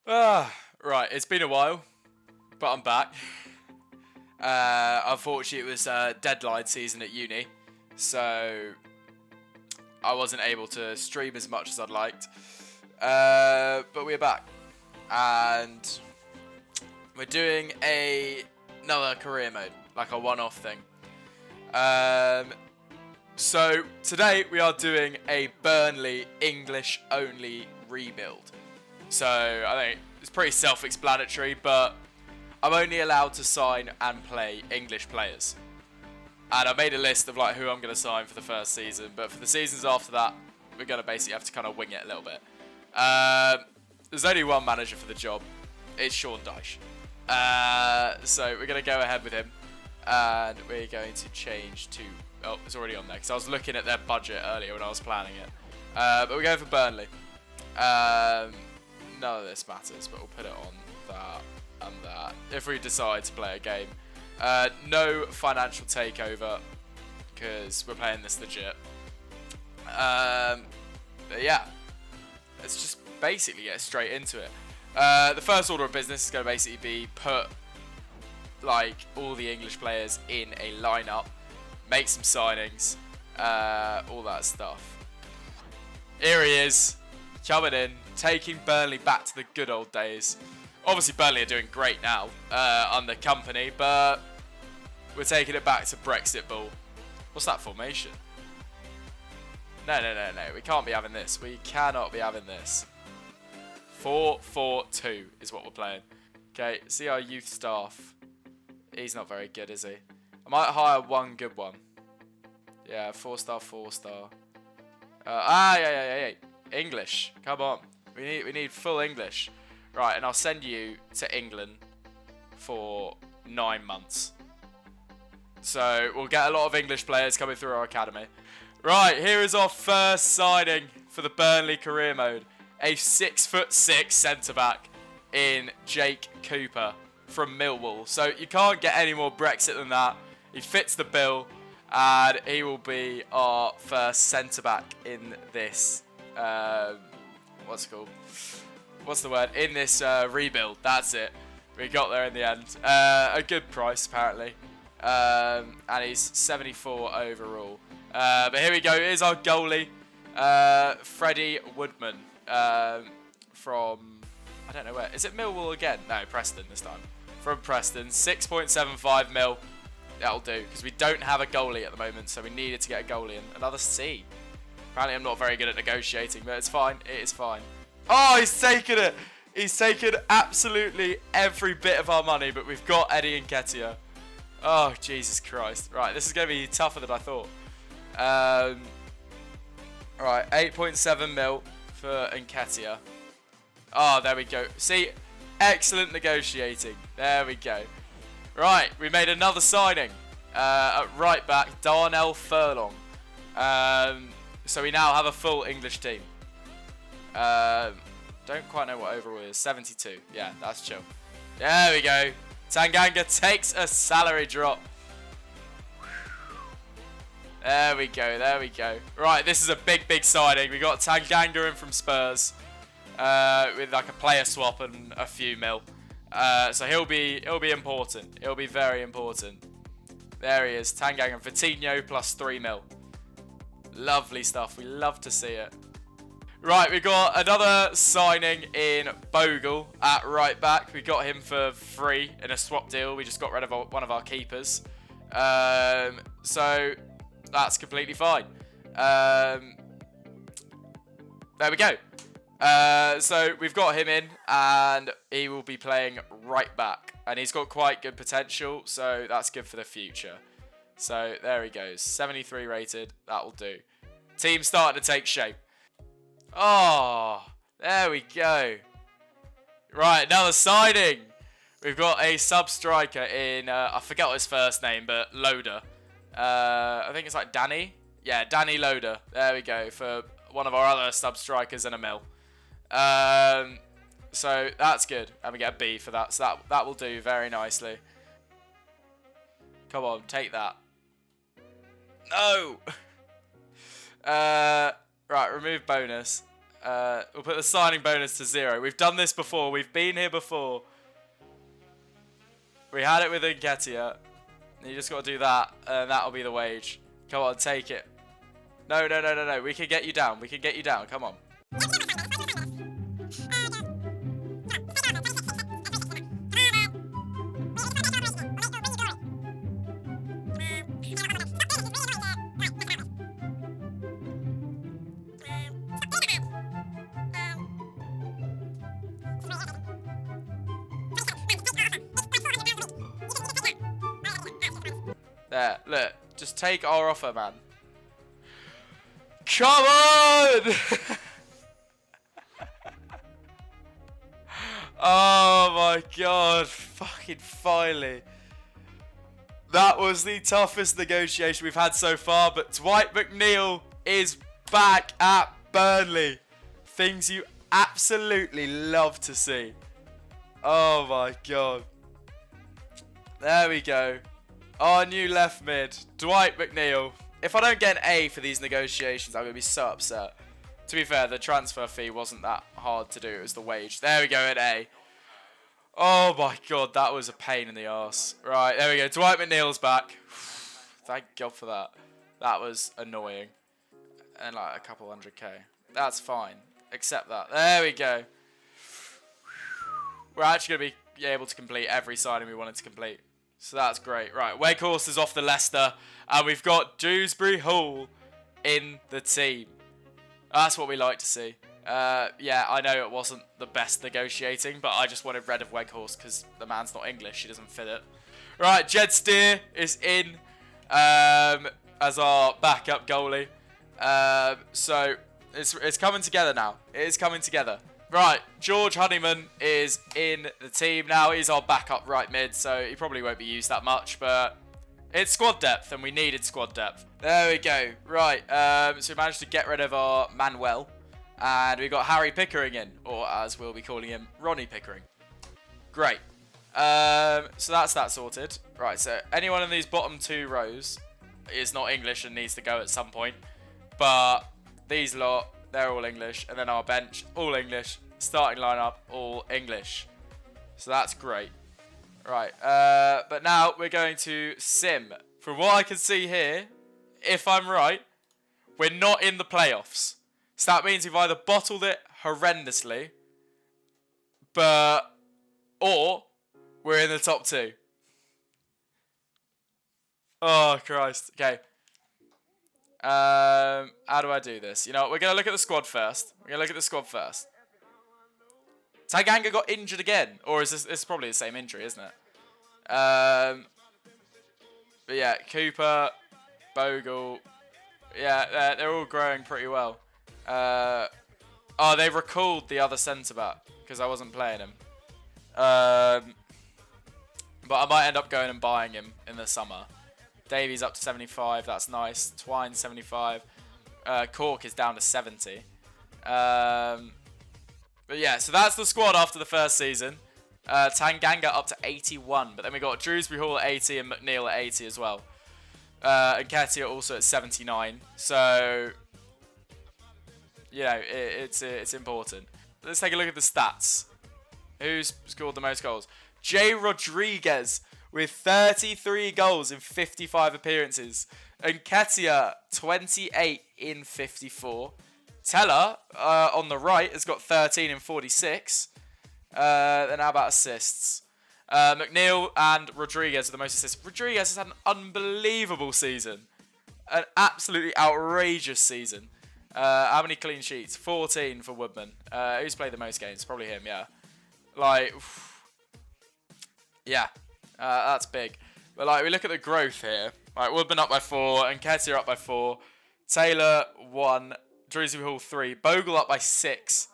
Right, it's been a while, but I'm back. Unfortunately, it was deadline season at uni, so I wasn't able to stream as much as I'd liked. But we're back, and we're doing another career mode, like a one-off thing. So today we are doing a Burnley English-only rebuild. So I think it's pretty self-explanatory, but I'm only allowed to sign and play English players. And I made a list of like who I'm going to sign for the first season, but for the seasons after that, we're going to basically have to kind of wing it a little bit. There's only one manager for the job. It's Sean Dyche. So we're going to go ahead with him, and we're going to change to... Oh, it's already on there, because I was looking at their budget earlier when I was planning it. But we're going for Burnley. None of this matters, but we'll put it on that and that if we decide to play a game. No financial takeover, because we're playing this legit. But yeah, let's just basically get straight into it. The first order of business is going to basically be put like all the English players in a lineup, make some signings, all that stuff. Here he is, coming in, taking Burnley back to the good old days. Obviously, Burnley are doing great now under company, but we're taking it back to Brexit Ball. What's that formation? No. We can't be having this. We cannot be having this. 4-4-2 is what we're playing. Okay, see our youth staff. He's not very good, is he? I might hire one good one. Yeah, 4-star, 4-star. Yeah. English. Come on. We need full English. Right, and I'll send you to England for 9 months. So we'll get a lot of English players coming through our academy. Right, here is our first signing for the Burnley career mode. A 6'6" centre-back in Jake Cooper from Millwall. So you can't get any more Brexit than that. He fits the bill, and he will be our first centre-back in this... what's it called? What's the word? In this rebuild. That's it. We got there in the end. A good price, apparently. And he's 74 overall. But here we go. Here's our goalie. Freddie Woodman. From... I don't know where. Is it Millwall again? No, Preston this time. From Preston. 6.75 mil. That'll do. Because we don't have a goalie at the moment. So we needed to get a goalie. And another C. Apparently I'm not very good at negotiating. But it's fine. It is fine. Oh, he's taken it. He's taken absolutely every bit of our money, but we've got Eddie Nketiah. Oh, Jesus Christ. Right, this is going to be tougher than I thought. Right, 8.7 mil for Nketiah. Oh, there we go. See, excellent negotiating. There we go. Right, we made another signing. At right back, Darnell Furlong. So we now have a full English team. Don't quite know what overall is. 72. Yeah, that's chill. There we go. Tanganga takes a salary drop. There we go. Right, this is a big signing. We got Tanganga in from Spurs. With like a player swap and a few mil. So he'll be important. He'll be very important. There he is. Tanganga. Vitinho plus 3 mil. Lovely stuff. We love to see it. Right, we got another signing in Bogle at right back. We got him for free in a swap deal. We just got rid of one of our keepers. So that's completely fine. There we go. So we've got him in, and he will be playing right back. And he's got quite good potential, so that's good for the future. So there he goes. 73 rated. That will do. Team's starting to take shape. Oh, there we go. Right, another signing. We've got a sub-striker in, I forget what his first name, but Loader. I think it's like Danny. Yeah, Danny Loader. There we go, for one of our other sub-strikers and a mil. So that's good. And we get a B for that. So that will do very nicely. Come on, take that. No! Right, remove bonus. We'll put the signing bonus to 0. We've done this before. We've been here before. We had it with Nketiah. You just got to do that, and that'll be the wage. Come on, take it. No. We can get you down. We can get you down. Come on. There, look. Just take our offer, man. Come on! Oh my god. Fucking finally. That was the toughest negotiation we've had so far, but Dwight McNeil is back at Burnley. Things you absolutely love to see. Oh my god. There we go. Our new left mid, Dwight McNeil. If I don't get an A for these negotiations, I'm going to be so upset. To be fair, the transfer fee wasn't that hard to do. It was the wage. There we go, an A. Oh my god, that was a pain in the arse. Right, there we go. Dwight McNeil's back. Thank God for that. That was annoying. And like a couple 100k. That's fine. Accept that. There we go. We're actually going to be able to complete every signing we wanted to complete. So that's great. Right, Weghorst is off the Leicester. And we've got Dewsbury Hall in the team. That's what we like to see. Yeah, I know it wasn't the best negotiating, but I just wanted rid of Weghorst because the man's not English. He doesn't fit it. Right, Jed Steer is in as our backup goalie. So it's coming together now. It is coming together. Right, George Honeyman is in the team now. He's our backup right mid, so he probably won't be used that much, but it's squad depth, and we needed squad depth. There we go. Right, so we managed to get rid of our Manuel, and we got Harry Pickering in, or as we'll be calling him, Ronnie Pickering. Great. So that's that sorted. Right, so anyone in these bottom 2 rows is not English and needs to go at some point, but these lot, they're all English, and then our bench, all English. Starting lineup, all English. So that's great. Right, but now we're going to sim. From what I can see here, if I'm right, we're not in the playoffs. So that means we've either bottled it horrendously, or we're in the top 2. Oh, Christ. Okay. How do I do this? You know, we're going to look at the squad first. Tanganga got injured again. Or is this probably the same injury, isn't it? But yeah, Cooper, Bogle. Yeah, they're all growing pretty well. Oh, they recalled the other centre-back because I wasn't playing him. But I might end up going and buying him in the summer. Davies up to 75, that's nice. Twine 75. Cork is down to 70. But yeah, so that's the squad after the first season. Tanganga up to 81, but then we got Dewsbury Hall at 80 and McNeil at 80 as well. And Nketiah also at 79. So, you know, it's important. Let's take a look at the stats. Who's scored the most goals? Jay Rodriguez with 33 goals in 55 appearances. And Nketiah, 28 in 54. Teller, on the right, has got 13 in 46. Then how about assists? McNeil and Rodriguez are the most assists. Rodriguez has had an unbelievable season. An absolutely outrageous season. How many clean sheets? 14 for Woodman. Who's played the most games? Probably him, yeah. Like, yeah. That's big. But like, we look at the growth here. Right, Woodman up by 4, and Nketiah up by 4. Taylor 1, Dewsbury Hall 3, Bogle up by 6,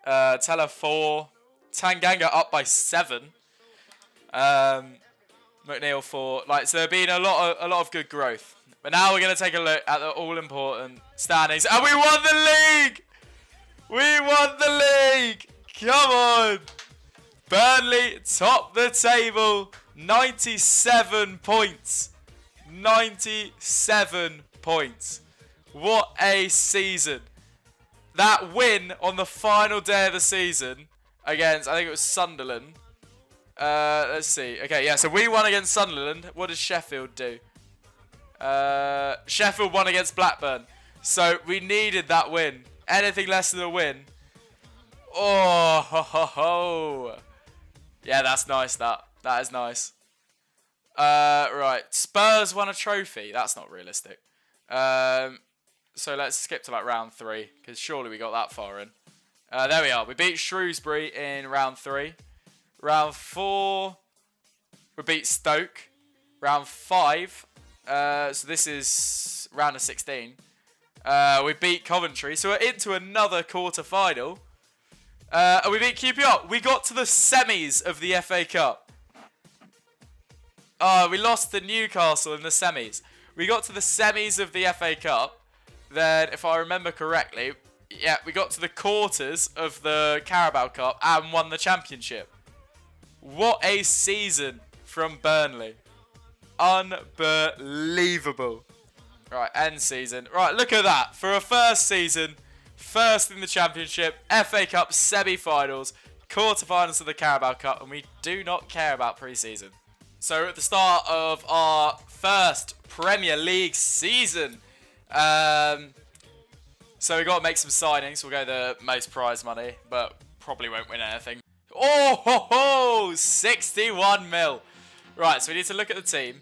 Teller 4, Tanganga up by 7, McNeil 4. Like, so there's been a lot of good growth. But now we're gonna take a look at the all-important standings, and we won the league. We won the league. Come on, Burnley top the table. 97 points. 97 points. What a season. that win on the final day of the season against, I think it was Sunderland. Let's see. Okay, yeah, so we won against Sunderland. What did Sheffield do? Sheffield won against Blackburn. So we needed that win. Anything less than a win. Oh, ho, ho, ho. Yeah, that's nice, that. That is nice. Right. Spurs won a trophy. That's not realistic. So let's skip to like round 3, because surely we got that far in. There we are. We beat Shrewsbury in round 3. Round 4, we beat Stoke. Round 5, so this is round of 16. We beat Coventry, so we're into another quarter-final. And we beat QPR. We got to the semis of the FA Cup. We lost to Newcastle in the semis. We got to the semis of the FA Cup. Then, if I remember correctly, yeah, we got to the quarters of the Carabao Cup and won the championship. What a season from Burnley. Unbelievable. Right, end season. Right, look at that. For a first season, first in the championship, FA Cup semi-finals, quarter-finals of the Carabao Cup, and we do not care about pre-season. So we're at the start of our first Premier League season. So we've got to make some signings. We'll go the most prize money, but probably won't win anything. Oh, ho, ho, 61 mil. Right, so we need to look at the team.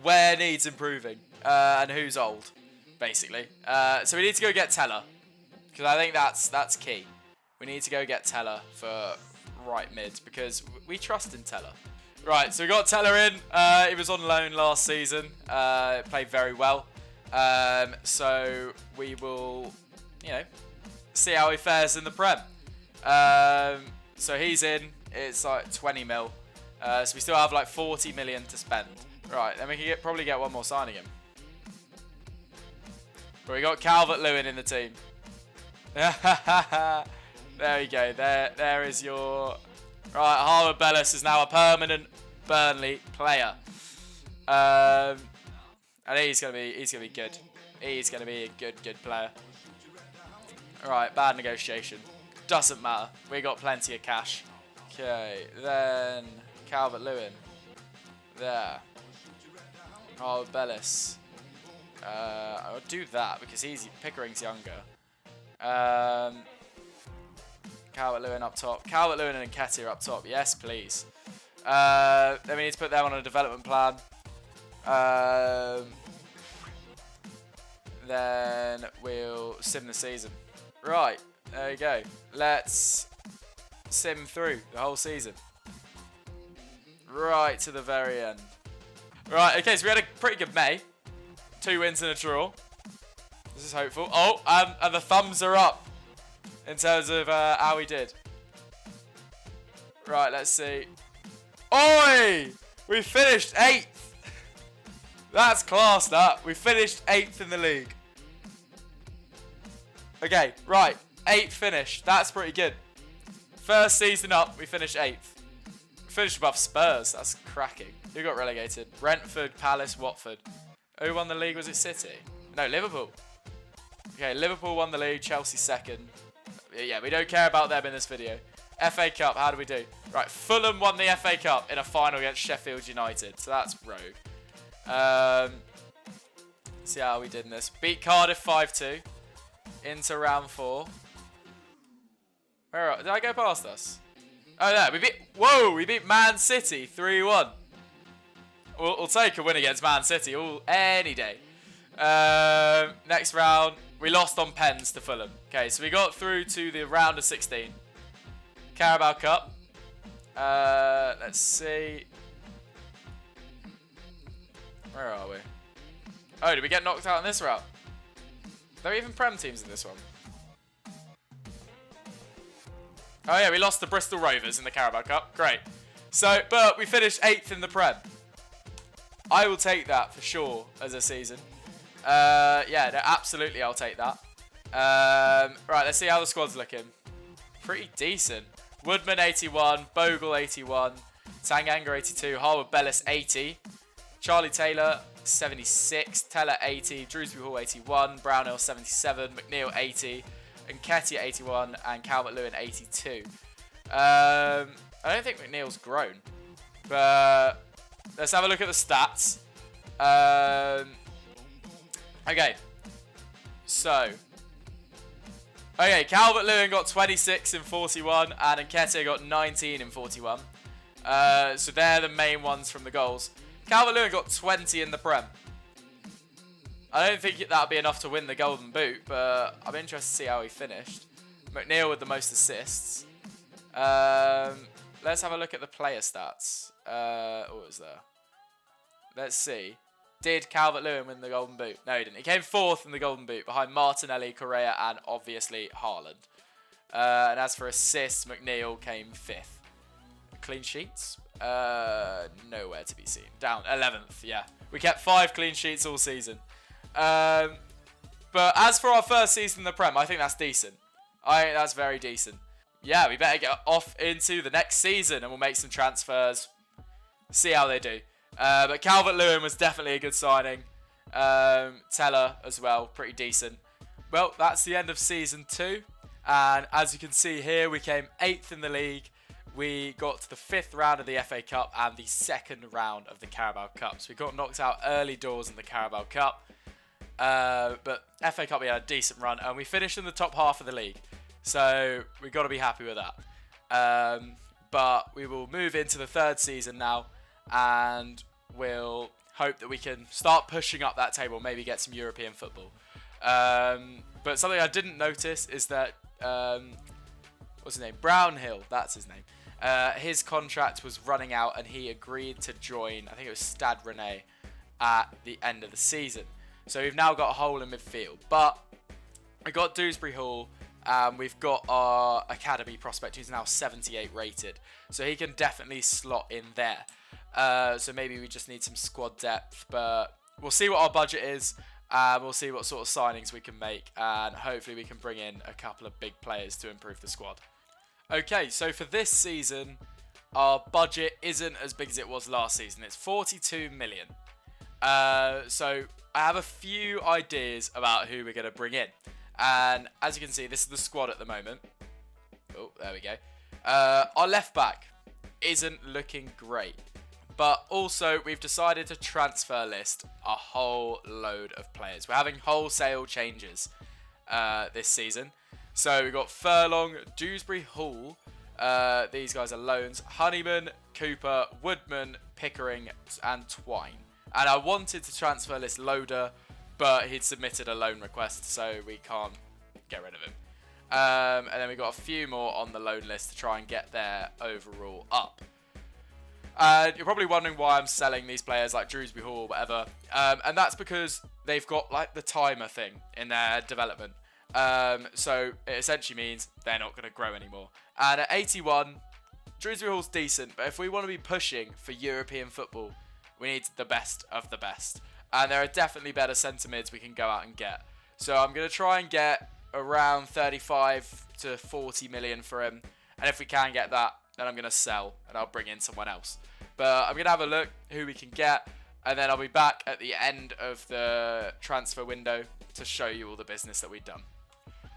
Where needs improving, and who's old, basically. So we need to go get Teller, because I think that's key. We need to go get Teller for right mid, because we trust in Teller. Right, so we got Teller in. He was on loan last season. Played very well. So we will, see how he fares in the Prem. So he's in. It's like 20 mil. So we still have like 40 million to spend. Right, then we can probably get one more signing in. But we got Calvert-Lewin in the team. There we go. There is your... Right, Harvard Bellis is now a permanent Burnley player. And he's gonna be good. He's gonna be a good player. Alright, bad negotiation. Doesn't matter. We got plenty of cash. Okay, then Calvert-Lewin. There. Harvard Bellis. I'll do that because Pickering's younger. Calvert-Lewin up top. Calvert-Lewin and Nketiah up top. Yes, please. Then we need to put them on a development plan. Then we'll sim the season. Right, there you go. Let's sim through the whole season. Right to the very end. Right, okay, so we had a pretty good May. 2 wins and a draw. This is hopeful. Oh, and the thumbs are up in terms of how we did. Right, let's see. Oi! We finished 8th. That's class, that. We finished 8th in the league. Okay, right. 8th finish. That's pretty good. First season up, we finished 8th. Finished above Spurs. That's cracking. Who got relegated? Brentford, Palace, Watford. Who won the league? Was it City? No, Liverpool. Okay, Liverpool won the league. Chelsea second. Yeah, we don't care about them in this video. FA Cup, how do we do? Right, Fulham won the FA Cup in a final against Sheffield United. So that's rogue. See how we did in this. Beat Cardiff 5-2. Into round 4. Where are, did I go past us? Oh, there. We beat Man City 3-1. We'll take a win against Man City any day. Next round, we lost on pens to Fulham. Okay, so we got through to the round of 16. Carabao Cup. Let's see. Where are we? Oh, did we get knocked out in this route? There are even Prem teams in this one. Oh yeah, we lost to Bristol Rovers in the Carabao Cup. Great. So, but we finished 8th in the Prem. I will take that for sure as a season. Yeah, no, absolutely I'll take that. Right, let's see how the squad's looking. Pretty decent. Woodman 81, Bogle 81, Tanganga 82, Harwood Bellis 80, Charlie Taylor 76, Teller 80, Drewsbury Hall 81, Brownhill 77, McNeil 80, Nketiah 81, and Calvert-Lewin 82. I don't think McNeil's grown, but let's have a look at the stats. Okay, so Calvert-Lewin got 26 in 41, and Nketiah got 19 in 41. So they're the main ones from the goals. Calvert-Lewin got 20 in the Prem. I don't think that'll be enough to win the Golden Boot, but I'm interested to see how he finished. McNeil with the most assists. Let's have a look at the player stats. What was there? Let's see. Did Calvert-Lewin win the Golden Boot? No, he didn't. He came 4th in the Golden Boot behind Martinelli, Correa, and obviously Haaland. And as for assists, McNeil came 5th. Clean sheets? Nowhere to be seen. Down 11th, yeah. We kept 5 clean sheets all season. But as for our first season in the Prem, I think that's decent. I think that's very decent. Yeah, we better get off into the next season and we'll make some transfers. See how they do. But Calvert-Lewin was definitely a good signing. Teller as well, pretty decent. Well, that's the end of Season 2. And as you can see here, we came 8th in the league. We got to the 5th round of the FA Cup and the 2nd round of the Carabao Cup. So we got knocked out early doors in the Carabao Cup. But FA Cup, we had a decent run. And we finished in the top half of the league. So we've got to be happy with that. But we will move into the 3rd season now. And we'll hope that we can start pushing up that table, maybe get some European football. But something I didn't notice is that, what's his name? Brownhill, that's his name. His contract was running out and he agreed to join, I think it was Stade Rennais, at the end of the season. So we've now got a hole in midfield. But we got Dewsbury Hall. We've got our academy prospect who's now 78 rated. So he can definitely slot in there. So maybe we just need some squad depth, but we'll see what our budget is. We'll see what sort of signings we can make, and hopefully we can bring in a couple of big players to improve the squad. Okay, so for this season, our budget isn't as big as it was last season. It's 42 million. So I have a few ideas about who we're going to bring in. And as you can see, this is the squad at the moment. Oh, there we go. Our left back isn't looking great. But also, we've decided to transfer list a whole load of players. We're having wholesale changes this season. So we've got Furlong, Dewsbury Hall. These guys are loans. Honeyman, Cooper, Woodman, Pickering, and Twine. And I wanted to transfer list Loader, but he'd submitted a loan request, so we can't get rid of him. And then we've got a few more on the loan list to try and get their overall up. You're probably wondering why I'm selling these players like Dewsbury Hall or whatever. And that's because they've got like the timer thing in their development. So it essentially means they're not going to grow anymore. And at 81, Dewsbury Hall's decent, but if we want to be pushing for European football, we need the best of the best. And there are definitely better centre mids we can go out and get. So I'm going to try and get around 35 to 40 million for him. And if we can get that, then I'm going to sell and I'll bring in someone else. But I'm going to have a look who we can get. And then I'll be back at the end of the transfer window to show you all the business that we've done.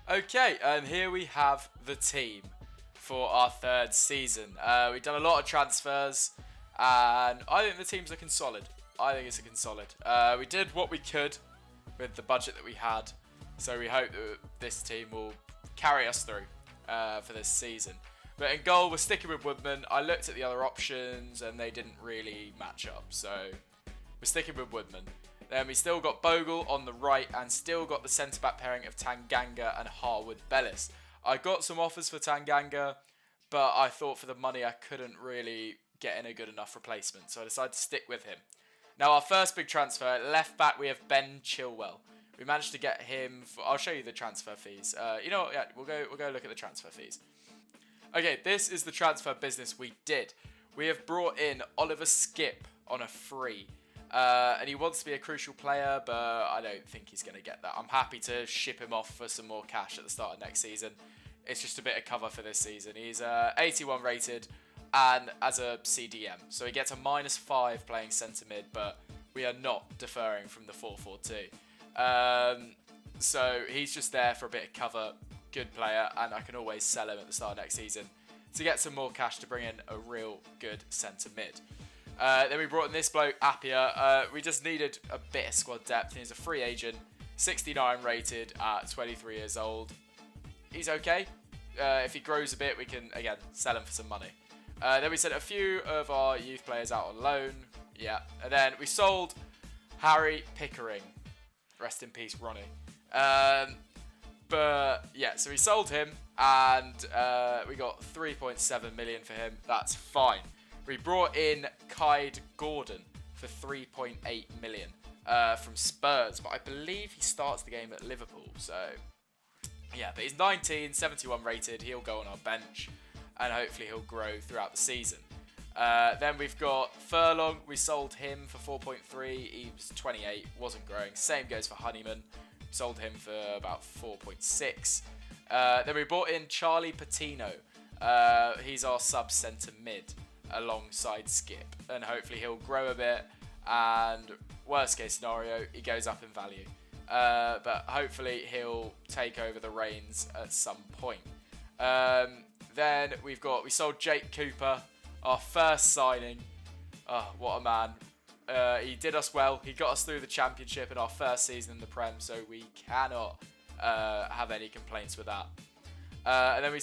Okay, and here we have the team for our 3rd season. We've done a lot of transfers. And I think the team's looking solid. I think it's looking solid. We did what we could with the budget that we had. So we hope that this team will carry us through for this season. But in goal, we're sticking with Woodman. I looked at the other options and they didn't really match up. So we're sticking with Woodman. Then we still got Bogle on the right and still got the centre-back pairing of Tanganga and Harwood-Bellis. I got some offers for Tanganga, but I thought for the money I couldn't really get in a good enough replacement. So I decided to stick with him. Now our first big transfer, at left back, we have Ben Chilwell. We managed to get him. I'll show you the transfer fees. You know what? Yeah, we'll go look at the transfer fees. Okay, this is the transfer business we did. We have brought in Oliver Skip on a free. And he wants to be a crucial player, but I don't think he's going to get that. I'm happy to ship him off for some more cash at the start of next season. It's just a bit of cover for this season. He's 81 rated and as a CDM. So he gets a -5 playing centre mid, but we are not deferring from the 4-4-2. So he's just there for a bit of cover. good player, and I can always sell him at the start of next season to get some more cash to bring in a real good centre mid. Then we brought in this bloke, Appiah. We just needed a bit of squad depth. He's a free agent, 69 rated at 23 years old. He's okay. If he grows a bit, we can, again, sell him for some money. Then we sent a few of our youth players out on loan. Yeah. And then we sold Harry Pickering. Rest in peace, Ronnie. But, yeah, so we sold him, and we got 3.7 million for him. That's fine. We brought in Kaide Gordon for 3.8 million from Spurs, but I believe he starts the game at Liverpool. So, yeah, but he's 19, 71 rated. He'll go on our bench, and hopefully he'll grow throughout the season. Then we've got Furlong. We sold him for 4.3. He was 28, wasn't growing. Same goes for Honeyman. Sold him for about 4.6. Then we brought in Charlie Patino. He's our sub-centre mid alongside Skip, and hopefully he'll grow a bit, and worst case scenario, he goes up in value. But hopefully he'll take over the reins at some point. Then we sold Jake Cooper, our first signing. Oh, what a man. He did us well. He got us through the Championship in our first season in the Prem, so we cannot have any complaints with that. And then we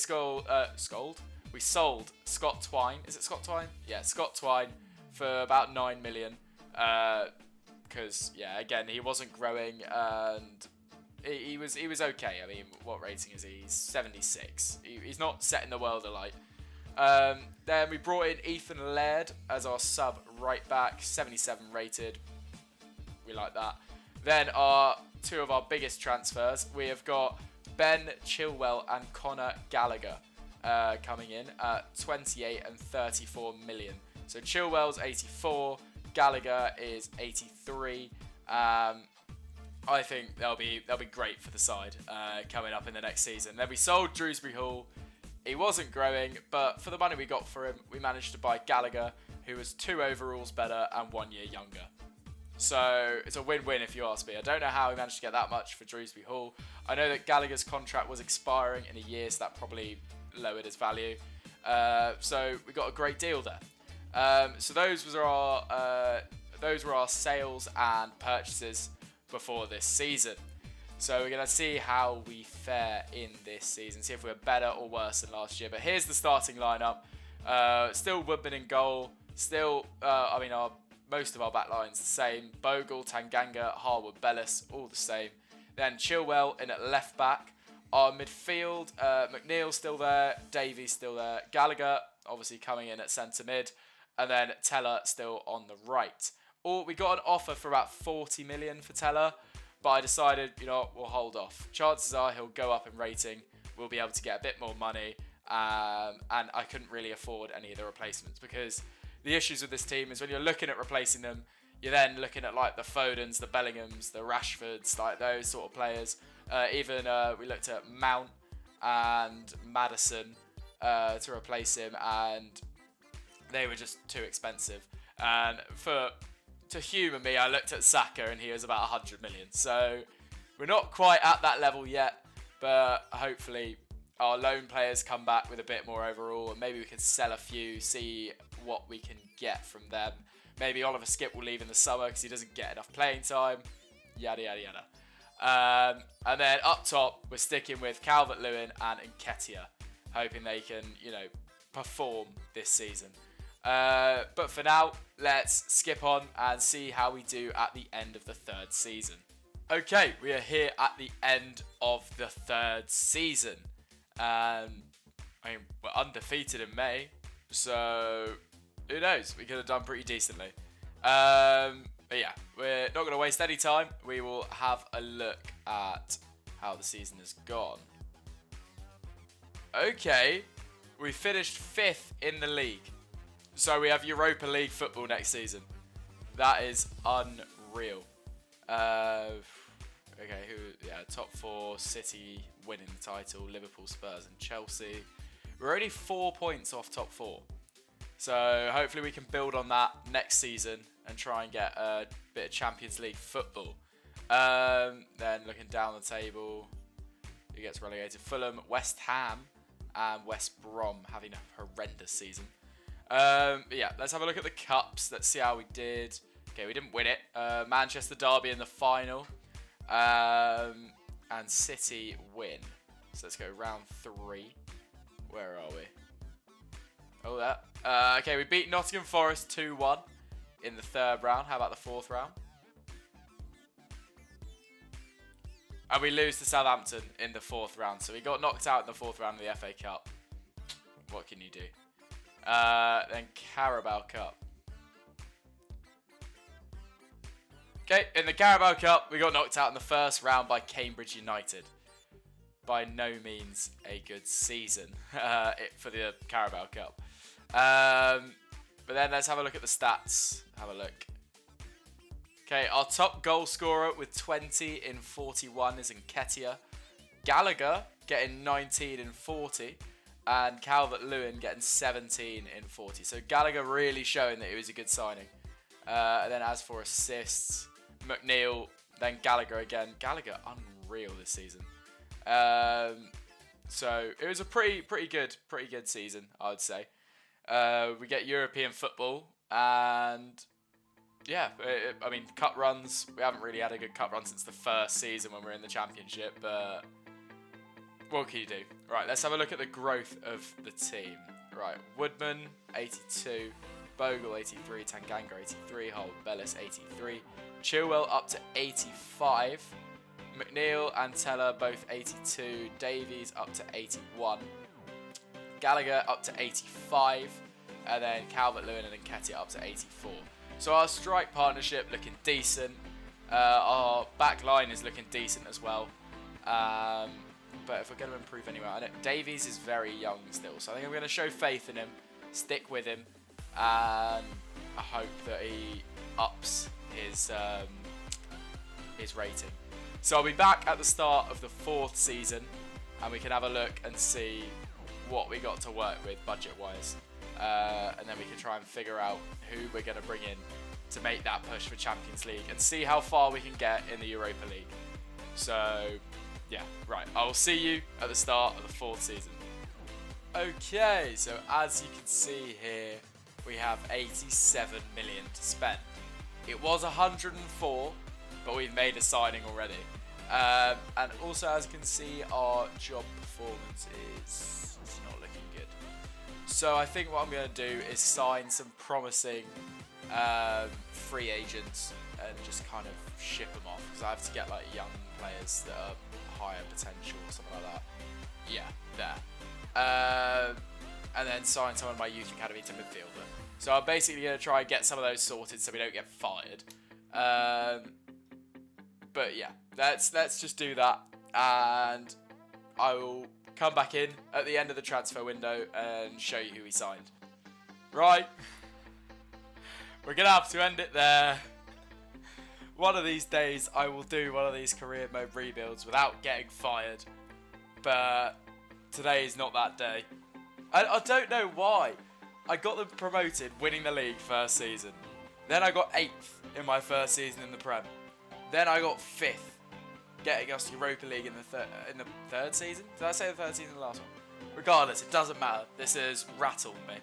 We sold Scott Twine. Is it Scott Twine? Yeah, Scott Twine for about 9 million. Because, yeah, again, he wasn't growing, and he was okay. I mean, what rating is he? He's 76. He's not setting the world alight. Then we brought in Ethan Laird as our sub right back, 77 rated. We like that. Then two of our biggest transfers. We have got Ben Chilwell and Conor Gallagher coming in at 28 and 34 million. So Chilwell's 84, Gallagher is 83. I think they'll be great for the side coming up in the next season. Then we sold Drewsbury Hall. He wasn't growing, but for the money we got for him, we managed to buy Gallagher, who was 2 overalls better and 1 year younger. So it's a win-win if you ask me. I don't know how we managed to get that much for Drewsbury Hall. I know that Gallagher's contract was expiring in a year, so that probably lowered his value. So we got a great deal there. So those were our sales and purchases before this season. So we're going to see how we fare in this season, see if we're better or worse than last year. But here's the starting lineup. Still Woodman in goal. Still, most of our back line's the same. Bogle, Tanganga, Harwood, Bellis, all the same. Then Chilwell in at left back. Our midfield, McNeil's still there. Davies still there. Gallagher, obviously coming in at centre mid. And then Teller still on the right. We got an offer for about 40 million for Teller. But I decided, we'll hold off. Chances are he'll go up in rating. We'll be able to get a bit more money. And I couldn't really afford any of the replacements, because the issues with this team is when you're looking at replacing them, you're then looking at like the Fodens, the Bellinghams, the Rashfords, like those sort of players. Even we looked at Mount and Maddison to replace him, and they were just too expensive. And to humour me, I looked at Saka and he was about 100 million. So we're not quite at that level yet, but hopefully our loan players come back with a bit more overall, and maybe we can sell a few, see what we can get from them. Maybe Oliver Skip will leave in the summer because he doesn't get enough playing time. Yada, yada, yada. And then up top, we're sticking with Calvert-Lewin and Nketiah, hoping they can, perform this season. But for now, let's skip on and see how we do at the end of the third season. Okay, we are here at the end of the third season. We're undefeated in May, so who knows? We could have done pretty decently. But yeah, we're not going to waste any time. We will have a look at how the season has gone. Okay, we finished 5th in the league. So we have Europa League football next season. That is unreal. Top 4, City winning the title, Liverpool, Spurs and Chelsea. We're only 4 points off top 4. So hopefully we can build on that next season and try and get a bit of Champions League football. Then looking down the table, who gets relegated. Fulham, West Ham, and West Brom having a horrendous season. Yeah, let's have a look at the cups. Let's see how we did. Okay, we didn't win it. Manchester Derby in the final. And City win. So let's go round 3. Where are we? Oh, that. Okay, we beat Nottingham Forest 2-1 in the 3rd round. How about the 4th round? And we lose to Southampton in the 4th round. So we got knocked out in the 4th round of the FA Cup. What can you do? Then Carabao Cup. Okay, in the Carabao Cup, we got knocked out in the 1st round by Cambridge United. By no means a good season for the Carabao Cup. But then let's have a look at the stats. Have a look. Okay, our top goal scorer with 20 in 41 is Nketiah. Gallagher getting 19 in 40. And Calvert-Lewin getting 17 in 40. So Gallagher really showing that he was a good signing. And then as for assists, McNeil, then Gallagher again. Gallagher unreal this season. So it was a pretty good season, I would say. We get European football, and yeah, I mean, cup runs. We haven't really had a good cup run since the 1st season when we were in the Championship, but what can you do? Right, let's have a look at the growth of the team. Right, Woodman 82, Bogle 83, Tanganga 83, Hull Bellis 83, Chilwell up to 85. McNeil and Teller both 82. Davies up to 81. Gallagher up to 85. And then Calvert-Lewin and Nketiah up to 84. So our strike partnership looking decent. Our back line is looking decent as well. But if we're going to improve anyway, I know Davies is very young still. So I think I'm going to show faith in him. Stick with him. And I hope that he ups his rating. So I'll be back at the start of the 4th season, and we can have a look and see what we got to work with budget-wise. And then we can try and figure out who we're going to bring in to make that push for Champions League and see how far we can get in the Europa League. So, yeah, right. I will see you at the start of the 4th season. Okay, so as you can see here, we have 87 million to spend. It was 104, but we've made a signing already. And also, as you can see, our job performance is not looking good. So I think what I'm going to do is sign some promising free agents and just kind of ship them off, because I have to get like young players that are higher potential or something like that. Yeah, there. And then sign someone in my youth academy to midfielder. So I'm basically going to try and get some of those sorted so we don't get fired. But yeah, let's just do that, and I will come back in at the end of the transfer window and show you who we signed. Right, we're gonna have to end it there. One of these days I will do one of these career mode rebuilds without getting fired, but today is not that day. I don't know why. I got them promoted, winning the league 1st season. Then I got 8th in my 1st season in the Prem. Then I got 5th, getting us Europa League in the 3rd season. Did I say the 3rd season in the last one? Regardless, it doesn't matter. This has rattled me.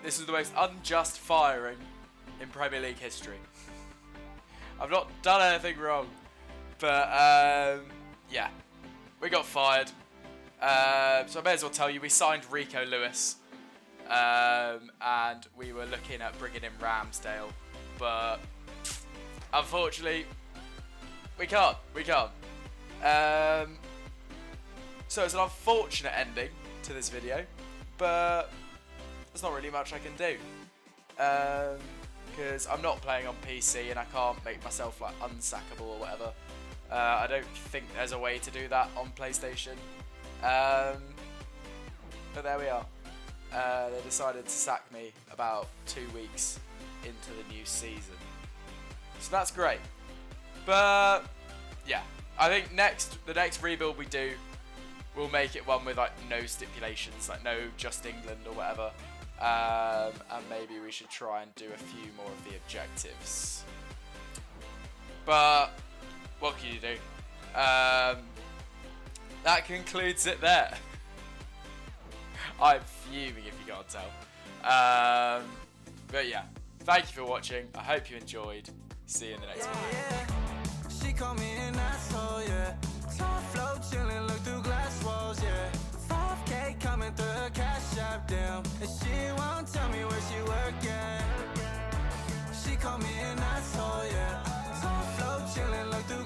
This is the most unjust firing in Premier League history. I've not done anything wrong, but yeah, we got fired. So I may as well tell you, we signed Rico Lewis, and we were looking at bringing in Ramsdale, but unfortunately, we can't. So it's an unfortunate ending to this video, but there's not really much I can do. Because I'm not playing on PC and I can't make myself like unsackable or whatever. I don't think there's a way to do that on PlayStation. But there we are. They decided to sack me about 2 weeks into the new season. So that's great. But yeah, I think the next rebuild we do, we'll make it one with like no stipulations, like no just England or whatever. And maybe we should try and do a few more of the objectives. But what can you do? that concludes it there. I'm fuming if you can't tell. But yeah, thank you for watching. I hope you enjoyed. See you in the next video. She call me an asshole, yeah.